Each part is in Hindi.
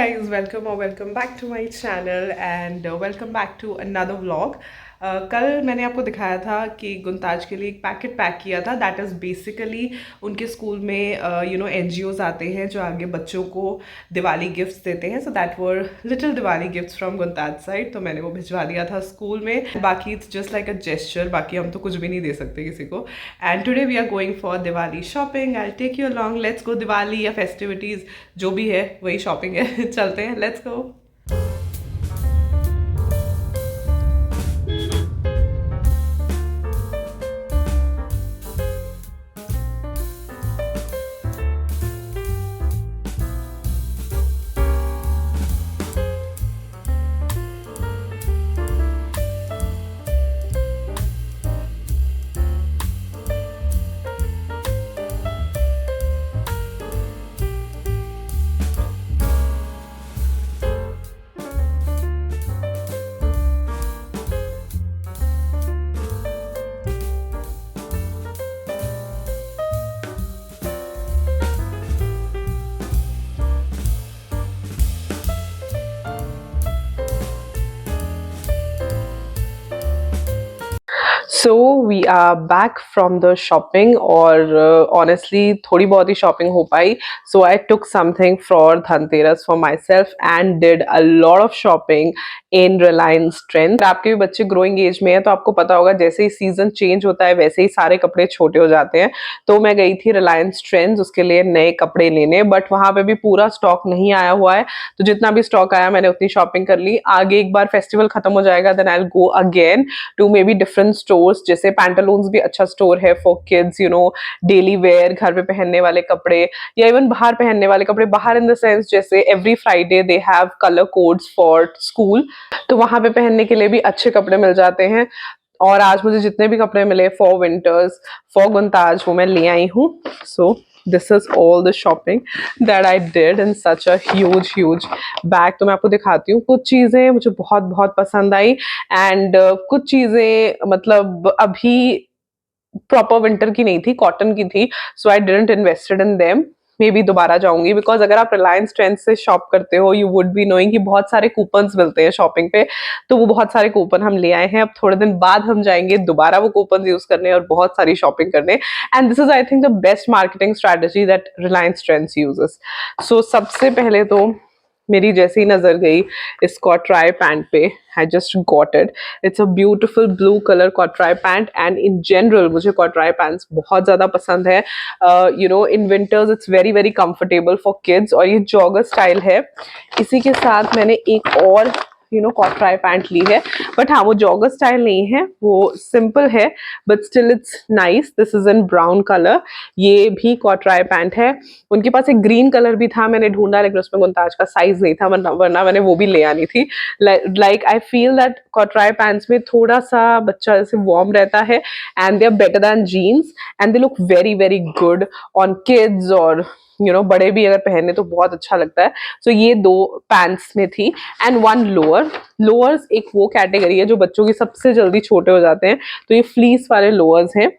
guys, welcome or welcome back to my channel and welcome back to another vlog. कल मैंने आपको दिखाया था कि गुनताज के लिए एक पैकेट पैक किया था. दैट इज़ बेसिकली उनके स्कूल में NGOs आते हैं जो आगे बच्चों को दिवाली गिफ्ट्स देते हैं. So that were little Diwali gifts from Guntaj side. तो मैंने वो भिजवा दिया था स्कूल में. बाकी it's just like a gesture. बाकी हम तो कुछ भी नहीं दे सकते किसी को. And today we are going for Diwali shopping. I take you along. Let's go. Diwali या फेस्टिविटीज़ जो भी है वही शॉपिंग है. चलते हैं. Let's go. So we are back from the shopping और ऑनेस्टली थोड़ी बहुत ही शॉपिंग हो पाई. So I took something for Dhanteras for myself and did a lot of shopping in Reliance Trends. आपके भी बच्चे ग्रोइंग एज में है तो आपको पता होगा जैसे ही सीजन चेंज होता है वैसे ही सारे कपड़े छोटे हो जाते हैं. तो मैं गई थी रिलायंस ट्रेंड्स उसके लिए नए कपड़े लेने. बट वहां पे भी पूरा स्टॉक नहीं आया हुआ है. तो जितना भी स्टॉक आया मैंने उतनी शॉपिंग कर ली. आगे एक बार फेस्टिवल खत्म हो जाएगा then I will go again to maybe different stores. जैसे पैंटालून्स भी अच्छा स्टोर है फॉर किड्स, डेली वेयर, घर पे पहनने वाले कपड़े या इवन बाहर पहनने वाले कपड़े. बाहर इन द सेंस जैसे every Friday they have colour codes for school. तो वहां पे पहनने के लिए भी अच्छे कपड़े मिल जाते हैं. और आज मुझे जितने भी कपड़े मिले फॉर विंटर्स फॉर गुनताज वो मैं ले आई हूँ. So this is all the shopping that I did in such a huge bag. तो मैं आपको दिखाती हूँ. कुछ चीजें मुझे बहुत बहुत पसंद आई एंड कुछ चीजें मतलब अभी प्रॉपर विंटर की नहीं थी, कॉटन की थी. So I didn't invested in them. Maybe दोबारा जाऊंगी बिकॉज अगर आप रिलायंस ट्रेंड से शॉप करते हो यू वुड बी नोइंग कि बहुत सारे कूपन्स मिलते हैं शॉपिंग पे. तो वो बहुत सारे कूपन हम ले आए हैं. अब थोड़े दिन बाद हम जाएंगे दोबारा वो कूपन यूज करने और बहुत सारी शॉपिंग करने. And this is I think the best marketing strategy that Reliance Trends uses. So सबसे पहले तो मेरी जैसी नजर गई इस कॉटराई पैंट पे. I just got it. It's a beautiful blue color कॉटराई पैंट एंड इन जनरल मुझे कॉटराई पैंट्स बहुत ज़्यादा पसंद है. In winters it's very very comfortable for kids और ये जॉगर स्टाइल है. इसी के साथ मैंने एक और कॉटराई पैंट ली है. बट हाँ वो जॉगर स्टाइल नहीं है, वो सिंपल है but still it's nice. This is in brown colour. ये भी कॉटराई पैंट है. उनके पास एक ग्रीन कलर भी था, मैंने ढूंढा लेकिन उसमें गुनताज का साइज नहीं था वरना मैंने वो भी ले आनी थी. लाइक आई फील दैट कॉटराई पैंट्स में थोड़ा सा बच्चा जैसे वार्म रहता है and they are better than jeans and they look very very good on kids और बड़े भी अगर पहने तो बहुत अच्छा लगता है. सो ये दो पैंट्स में थी एंड वन लोअर्स एक वो कैटेगरी है जो बच्चों की सबसे जल्दी छोटे हो जाते हैं. तो ये फ्लीस वाले लोअर्स हैं.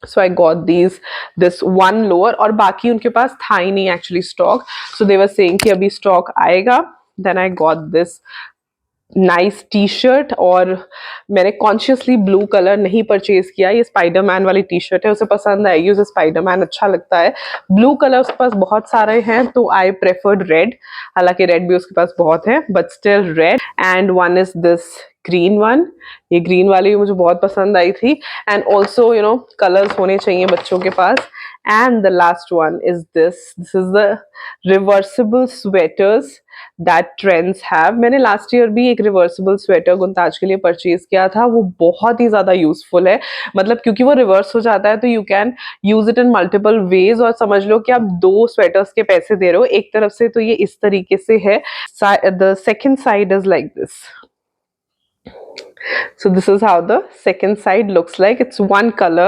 So I got this one lower और बाकी उनके पास था ही नहीं actually stock. So they were saying कि अभी स्टॉक आएगा. Then I got this nice T shirt और मैंने कॉन्शियसली ब्लू कलर नहीं परचेज किया. ये स्पाइडरमैन वाली टी शर्ट है, उसे पसंद आएगी, उसे स्पाइडरमैन अच्छा लगता है. ब्लू कलर उसके पास बहुत सारे हैं तो आई प्रेफर्ड रेड. हालांकि रेड भी उसके पास बहुत है but still red. And one is this green one. ये ग्रीन वाली भी मुझे बहुत पसंद आई थी. एंड ऑल्सो कलर्स होने चाहिए बच्चों के पास. And the last one is this is the reversible sweaters that trends have. मैंने लास्ट ईयर भी एक रिवर्सिबल स्वेटर गुनताज के लिए परचेज किया था. वो बहुत ही ज्यादा यूजफुल है. मतलब क्योंकि वो रिवर्स हो जाता है तो you can use it in multiple ways. और समझ लो कि आप दो स्वेटर्स के पैसे दे रहे हो. एक तरफ से तो ये इस तरीके से है. The second side is like this. So this is how the second side looks like. It's one color,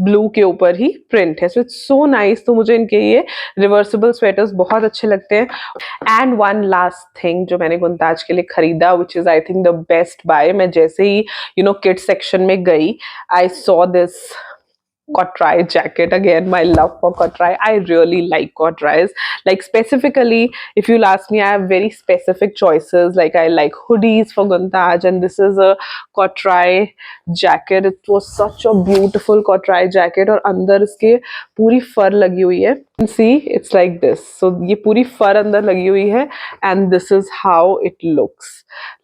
blue के ऊपर ही print है. So it's so nice. तो मुझे इनके ये reversible sweaters बहुत अच्छे लगते हैं. And one last thing जो मैंने गुनताज के लिए खरीदा, which is I think the best buy. मैं जैसे ही kids section में गई, I saw this Kotrai jacket. Again, my love for Kotrai. I really like Kotrais. Like specifically, if you'll ask me, I have very specific choices. Like I like hoodies for Guntaj, and this is a Kotrai jacket. It was such a beautiful Kotrai jacket, और अंदर इसके पूरी फर लगी हुई है. You can see it's like this. So ये पूरी फर अंदर लगी हुई है, and this is how it looks.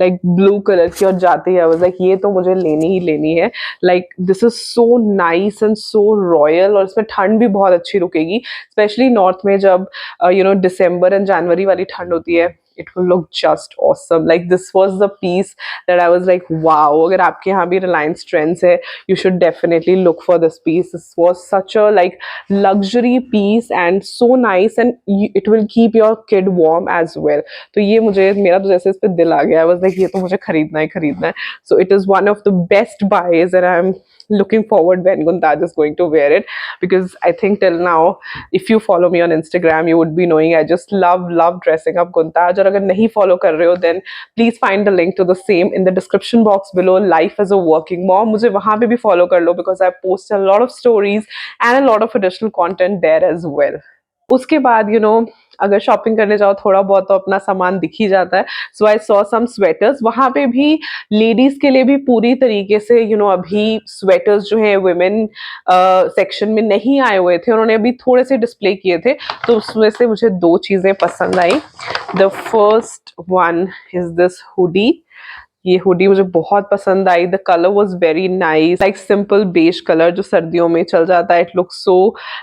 Like blue color की, और जाते ही I was like ये तो मुझे लेनी ही लेनी है. Like this is so nice and so royal, और इसमें ठंड भी बहुत अच्छी रुकेगी, स्पेशली नॉर्थ में जब दिसंबर एंड जनवरी वाली ठंड होती है. It will look just awesome. Like this was the piece that I was like, wow. अगर आपके यहाँ भी Reliance Trends है, you should definitely look for this piece. This was such a like luxury piece and so nice, and it will keep your kid warm as well. तो ये मुझे, मेरा तो जैसे इस पे दिल आ गया. I was like ये तो मुझे खरीदना ही खरीदना है. So it is one of the best buys, and I'm looking forward when Guntaj is going to wear it, because I think till now, if you follow me on Instagram, you would be knowing I just love dressing up Guntaj. और अगर नहीं follow कर रहे हो, then please find the link to the same in the description box below. Life as a working mom, मुझे वहाँ पे भी follow कर लो, because I post a lot of stories and a lot of additional content there as well. उसके बाद अगर शॉपिंग करने जाओ थोड़ा बहुत तो अपना सामान दिख ही जाता है. सो आई सॉ सम स्वेटर्स. वहां पे भी लेडीज के लिए भी पूरी तरीके से अभी स्वेटर्स जो है वुमेन सेक्शन में नहीं आए हुए थे, उन्होंने अभी थोड़े से डिस्प्ले किए थे, तो उसमें से मुझे दो चीजें पसंद आई. The first one is this hoodie. ये हुडी मुझे बहुत पसंद आई. The colour was very nice, like simple beige colour जो सर्दियों में चल जाता है. It look so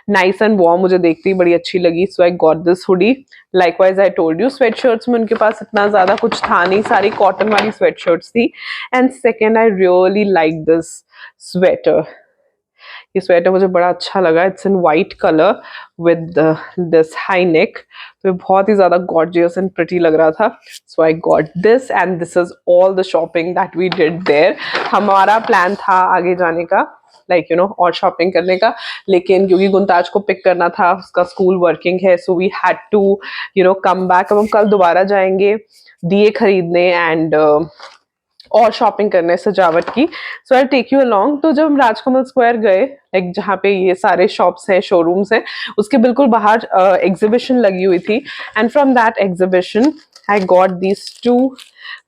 nice and warm. मुझे देखते ही बड़ी अच्छी लगी. So I got this hoodie. Likewise I told you, sweatshirts में उनके पास इतना ज्यादा कुछ था नहीं, सारी कॉटन वाली स्वेट शर्ट्स थी. And second, I really like this sweater. ये स्वेटर मुझे बड़ा अच्छा लगा. It's in white colour with this high neck. तो ये बहुत ही ज्यादा गॉर्जियस एंड प्रिटी लग रहा था. So I got this, and this is all the shopping that we did there. हमारा प्लान था आगे जाने का, और शॉपिंग करने का, लेकिन क्योंकि गुंताज को पिक करना था, उसका स्कूल वर्किंग है, so we had to come back. अब हम कल दोबारा जाएंगे दिए खरीदने एंड और शॉपिंग करने सजावट की. सो आई टेक यू अलोंग. तो जब हम राजकमल स्क्वायर गए, लाइक जहाँ पे ये सारे शॉप्स हैं, शोरूम्स हैं, उसके बिल्कुल बाहर एग्जीबिशन लगी हुई थी. And from that exhibition I got these two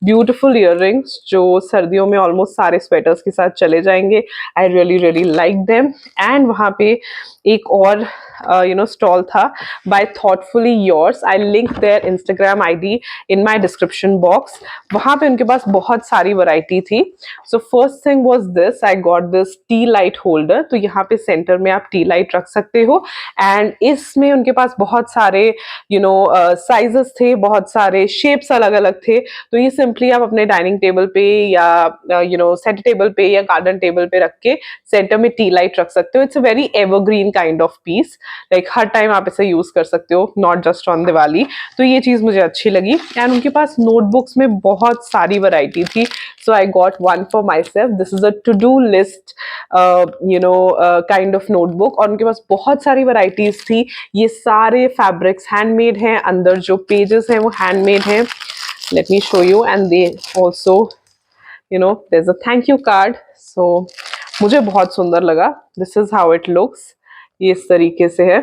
beautiful earrings जो सर्दियों में ऑलमोस्ट सारे स्वेटर्स के साथ चले जाएंगे. I really like them. And वहाँ पे एक और स्टॉल था by thoughtfully yours. I link there Instagram ID in my description box. वहाँ पे उनके पास बहुत सारी वैरायटी थी. So first thing was this. I got this tea light holder. तो यहाँ पे सेंटर में आप टी लाइट रख सकते हो, एंड इसमें उनके पास बहुत सारे साइजेस थे, बहुत सारे शेप्स अलग अलग थे. तो ये सिंपली आप अपने डाइनिंग टेबल पे या सेंटर टेबल पे या गार्डन टेबल पे रख के सेंटर में टी लाइट रख सकते हो. It's a very evergreen kind of peace. Like her time आप इसे यूज कर सकते हो, नॉट जस्ट ऑन दिवाली. तो ये चीज मुझे अच्छी लगी. एंड उनके पास नोटबुक्स में बहुत सारी वैरायटी थी. So I got one for myself. This is a to do list kind of notebook. और उनके पास बहुत सारी वैरायटीज थी. ये सारे फैब्रिक्स हैंडमेड हैं, अंदर जो पेजेस हैं वो हैंडमेड हैं. Let me show you. And they also, there's a thank you card. So मुझे बहुत सुंदर लगा. This is how it looks. ये इस तरीके से है.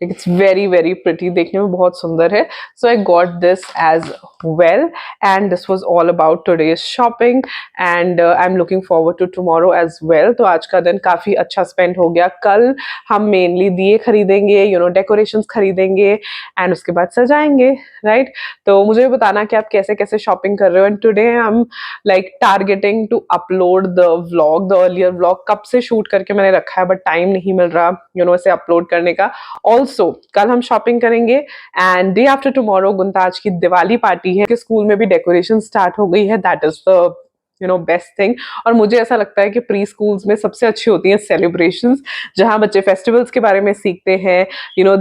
Like it's very pretty. देखने में बहुत सुंदर है. So I got this as well, and this was all about today's shopping, and I'm looking forward to tomorrow as well. तो आज का दिन काफी अच्छा spend हो गया. कल हम mainly दिए खरीदेंगे, decorations खरीदेंगे, and उसके बाद सजाएंगे, right? तो मुझे बताना कि आप कैसे कैसे shopping कर रहे हो. And today I'm like targeting to upload the vlog, the earlier vlog. कब से shoot करके मैंने रखा है, but time नहीं मिल रहा, इसे upload करने का. Also, कल हम शॉपिंग करेंगे, एंड डे आफ्टर टुमारो गुंताज की दिवाली पार्टी है. स्कूल में भी डेकोरेशन स्टार्ट हो गई है. That is the best thing. और मुझे ऐसा लगता है कि प्री स्कूल्स में सबसे अच्छी होती हैं सेलिब्रेशंस, जहां बच्चे फेस्टिवल्स के बारे में सीखते हैं.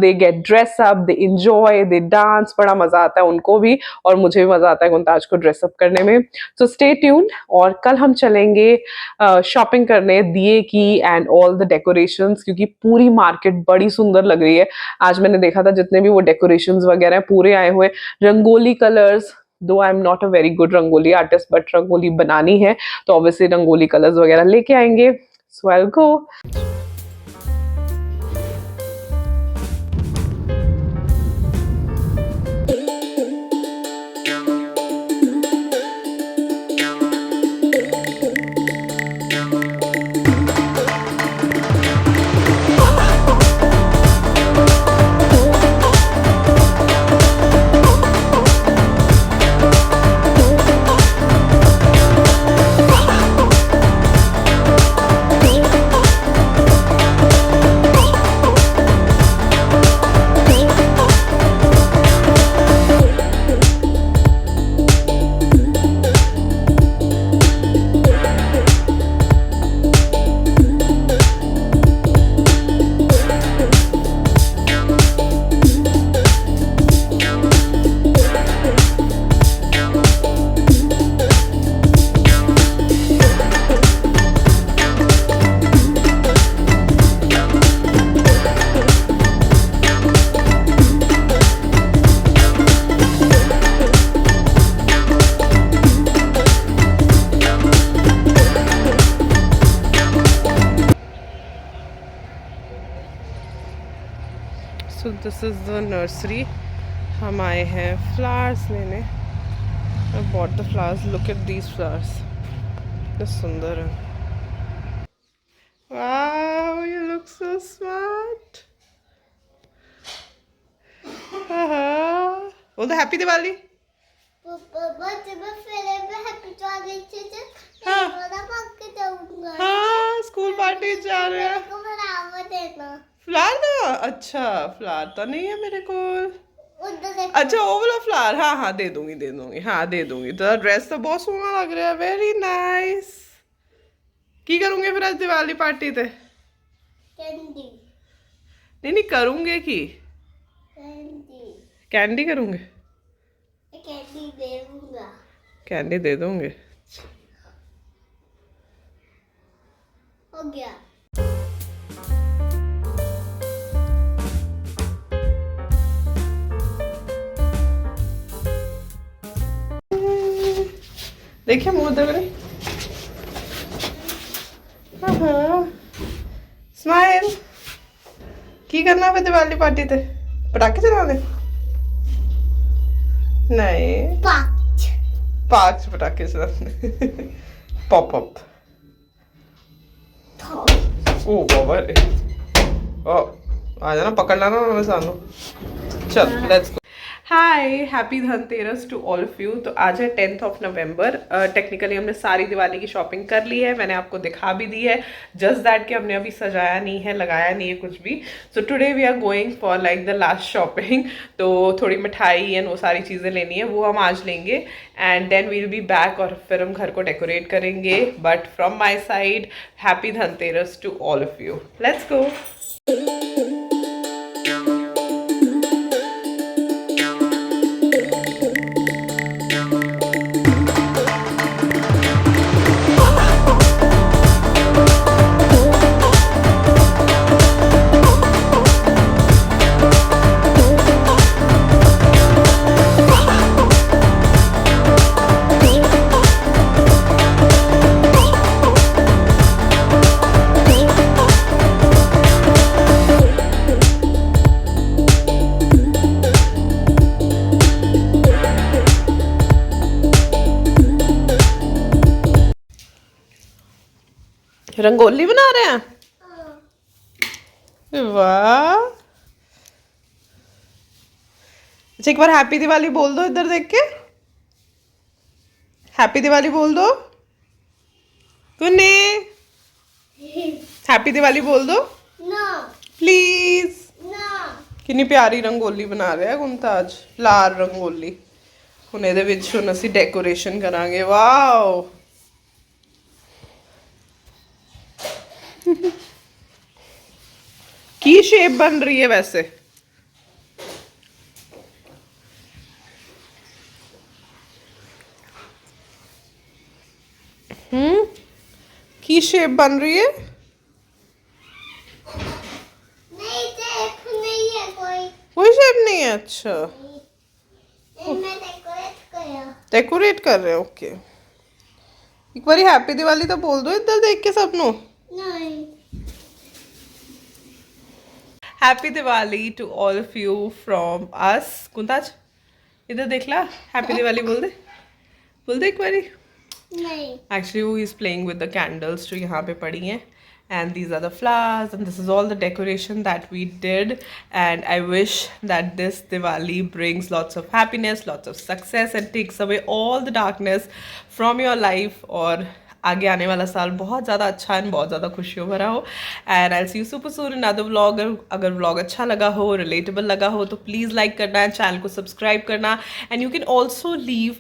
They get dress up, they enjoy, they dance. बड़ा मजा आता है उनको भी, और मुझे भी मजा आता है गुंताज को ड्रेसअप करने में. So stay tune. और कल हम चलेंगे शॉपिंग करने दिए की एंड ऑल द डेकोरेशंस, क्योंकि पूरी मार्केट बड़ी सुंदर लग रही है. आज मैंने देखा था जितने भी वो डेकोरेशंस वगैरह पूरे आए हुए. Rangoli colours, though I am not a very good rangoli artist, but rangoli बनानी है तो ऑब्वियसली रंगोली कलर्स वगैरह लेके आएंगे. So I will go. This is the nursery. हम आए हैं फ्लावर्स लेने. I bought the flowers. Look at these flowers. कितने सुंदर है. Wow, you look so smart. बोल दो हैप्पी दिवाली. हाँ स्कूल पार्टी जा रहे हैं. फ्लावर दो. अच्छा फ्लावर तो नहीं है मेरे को. अच्छा वो वाला फ्लावर. हाँ हाँ दे दूंगी. हाँ दे दूंगी. तो ड्रेस तो बहुत सोहना लग रहा है. Very nice. की करूँगे फिर आज दिवाली पार्टी ते. नहीं करूँगे की कैंडी करूँगे. कैंडी दे दूँगे. हो गया. देखिए मुँह दे मेरे. स्माइल. की करना है दिवाली पार्टी ते. पटाखे चलाने. नहीं पाँच पटाखे चलाने. Pop up. ओ बाबा रे. ओ आ जाना पकड़ लेना उन्होंने सानू. चल let's go. Hi happy Dhanteras to all of you. तो आज है 10th of November. टेक्निकली हमने सारी दिवाली की शॉपिंग कर ली है. मैंने आपको दिखा भी दी है. जस्ट दैट कि हमने अभी सजाया नहीं है लगाया नहीं है कुछ भी. So today we are going for like the last shopping. तो थोड़ी मिठाई एंड वो सारी चीज़ें लेनी है वो हम आज लेंगे. And then we'll be back और फिर हम घर को डेकोरेट करेंगे. But from my side happy Dhanteras to all of you. Let's go. Rangoli बना रहे हैं. वाह. अच्छा एक बार हैप्पी दिवाली बोल दो इधर देख के. हैप्पी दिवाली बोल दो. कुन्नी हैप्पी दिवाली बोल दो प्लीज. कितनी प्यारी रंगोली बना रहे हैं कुंता आज. लाल रंगोली. ਹੁਣ ਇਹਦੇ ਵਿੱਚ ਹੁਣ ਅਸੀਂ ਡੈਕੋਰੇਸ਼ਨ ਕਰਾਂਗੇ. ਵਾਓ. की शेप बन रही है वैसे. की शेप बन रही है. कोई शेप नहीं है. अच्छा डेकोरेट कर रहे हैं. ओके एक बारी हैप्पी दिवाली तो बोल दो इधर देख के सबनों. Happy Diwali to all of you from us. Kuntaj इधर देख ला. हैप्पी दिवाली बोल दे एक बारी. एक्चुअली वो is playing with the candles जो यहाँ पे पड़ी हैं. And these are the flowers and this is all the decoration that we did. And I wish that this Diwali brings lots of happiness, lots of success and takes away all the darkness from your life. और आगे आने वाला साल बहुत ज़्यादा अच्छा एंड बहुत ज़्यादा खुशियों भरा हो. And I see you super soon in other vlog. अगर व्लॉग अच्छा लगा हो रिलेटेबल लगा हो तो प्लीज़ लाइक करना है. चैनल को सब्सक्राइब करना. And you can also leave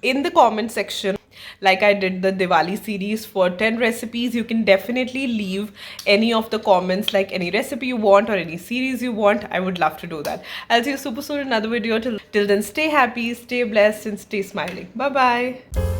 in the comment section like I did the Diwali series for 10 recipes. You can definitely leave any of the comments like any recipe you want or any series you want. I would love to do that. I'll see you super soon in another video. Till then stay happy, stay blessed and stay smiling. Bye bye.